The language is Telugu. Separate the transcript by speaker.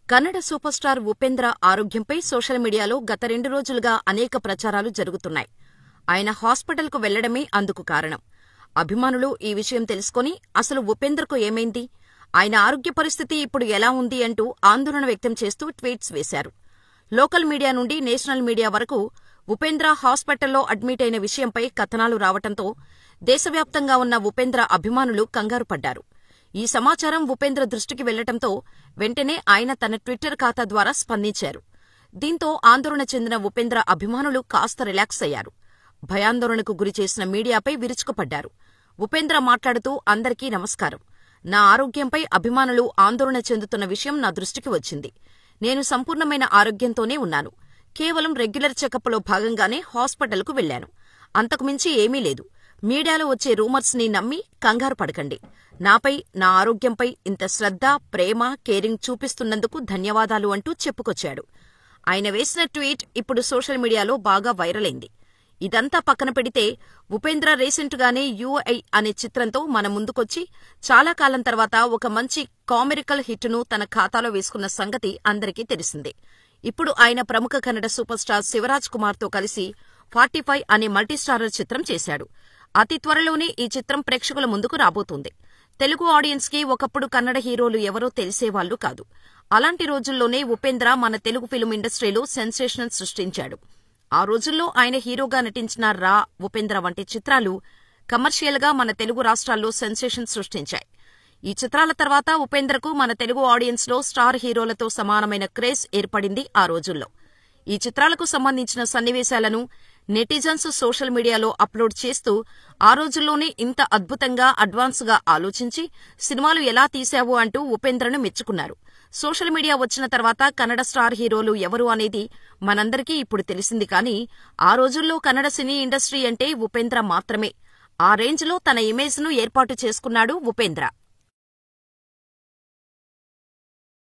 Speaker 1: కన్నడ సూపర్ స్టార్ ఉపేంద్ర ఆరోగ్యంపై సోషల్ మీడియాలో గత 2 రోజులుగా అనేక ప్రచారాలు జరుగుతున్నాయి. ఆయన హాస్పిటల్కు వెళ్లడమే అందుకు కారణం. అభిమానులు ఈ విషయం తెలుసుకుని అసలు ఉపేంద్రకు ఏమైంది, ఆయన ఆరోగ్య పరిస్థితి ఇప్పుడు ఎలా ఉంది అంటూ ఆందోళన వ్యక్తం చేస్తూ ట్వీట్స్ వేశారు. లోకల్ మీడియా నుండి నేషనల్ మీడియా వరకు ఉపేంద్ర హాస్పిటల్లో అడ్మిట్ అయిన విషయంపై కథనాలు రావడంతో దేశవ్యాప్తంగా ఉన్న ఉపేంద్ర అభిమానులు కంగారు పడ్డారు. ఈ సమాచారం ఉపేంద్ర దృష్టికి వెళ్లటంతో వెంటనే ఆయన తన ట్విట్టర్ ఖాతా ద్వారా స్పందించారు. దీంతో ఆందోళన చెందిన ఉపేంద్ర అభిమానులు కాస్త రిలాక్స్ అయ్యారు. భయాందోళనకు గురిచేసిన మీడియాపై విరుచుకుపడ్డారు. ఉపేంద్ర మాట్లాడుతూ, అందరికీ నమస్కారం. నా ఆరోగ్యంపై అభిమానులు ఆందోళన చెందుతున్న విషయం నా దృష్టికి వచ్చింది. నేను సంపూర్ణమైన ఆరోగ్యంతోనే ఉన్నాను. కేవలం రెగ్యులర్ చెకప్లో భాగంగానే హాస్పిటల్కు వెళ్లాను. అంతకుమించి ఏమీ లేదు. మీడియాలో వచ్చే రూమర్స్ ని నమ్మి కంగారు పడకండి. నాపై, నా ఆరోగ్యంపై ఇంత శ్రద్ధ, ప్రేమ, కేరింగ్ చూపిస్తున్నందుకు ధన్యవాదాలు అంటూ చెప్పుకొచ్చాడు. ఆయన వేసిన ట్వీట్ ఇప్పుడు సోషల్ మీడియాలో బాగా వైరల్ అయింది. ఇదంతా పక్కన పెడితే ఉపేంద్ర రీసెంట్గానే యుఐ అనే చిత్రంతో మన ముందుకొచ్చి చాలా కాలం తర్వాత ఒక మంచి కామెరికల్ హిట్ను తన ఖాతాలో వేసుకున్న సంగతి అందరికీ తెలిసిందే. ఇప్పుడు ఆయన ప్రముఖ కన్నడ సూపర్ స్టార్ శివరాజ్ కుమార్తో కలిసి 45 అనే మల్టీస్టారర్ చిత్రం చేశాడు. అతి త్వరలోనే ఈ చిత్రం ప్రేక్షకుల ముందుకు రాబోతోంది. తెలుగు ఆడియన్స్ కి ఒకప్పుడు కన్నడ హీరోలు ఎవరో తెలిసేవాళ్లు కాదు. అలాంటి రోజుల్లోనే ఉపేంద్ర మన తెలుగు ఫిల్మ్ ఇండస్ట్రీలో సెన్సేషన్ సృష్టించాడు. ఆ రోజుల్లో ఆయన హీరోగా నటించిన రా, ఉపేంద్ర వంటి చిత్రాలు కమర్షియల్ గా మన తెలుగు రాష్ట్రాల్లో సెన్సేషన్ సృష్టించాయి. ఈ చిత్రాల తర్వాత ఉపేంద్రకు మన తెలుగు ఆడియన్స్ లో స్టార్ హీరోలతో సమానమైన క్రేజ్ ఏర్పడింది ఆ రోజుల్లో. ఈ చిత్రాలకు సంబంధించిన సన్నివేశాలను నెటిజన్స్ సోషల్ మీడియాలో అప్లోడ్ చేస్తూ ఆ రోజుల్లోనే ఇంత అద్భుతంగా, అడ్వాన్స్ గా ఆలోచించి సినిమాలు ఎలా తీశావు అంటూ ఉపేంద్రను మెచ్చుకున్నారు. సోషల్ మీడియా వచ్చిన తర్వాత కన్నడ స్టార్ హీరోలు ఎవరు అనేది మనందరికీ ఇప్పుడు తెలిసింది. కానీ ఆ రోజుల్లో కన్నడ సినీ ఇండస్ట్రీ అంటే ఉపేంద్ర మాత్రమే. ఆ రేంజ్ లో తన ఇమేజ్ ను ఏర్పాటు చేసుకున్నాడు ఉపేంద్ర.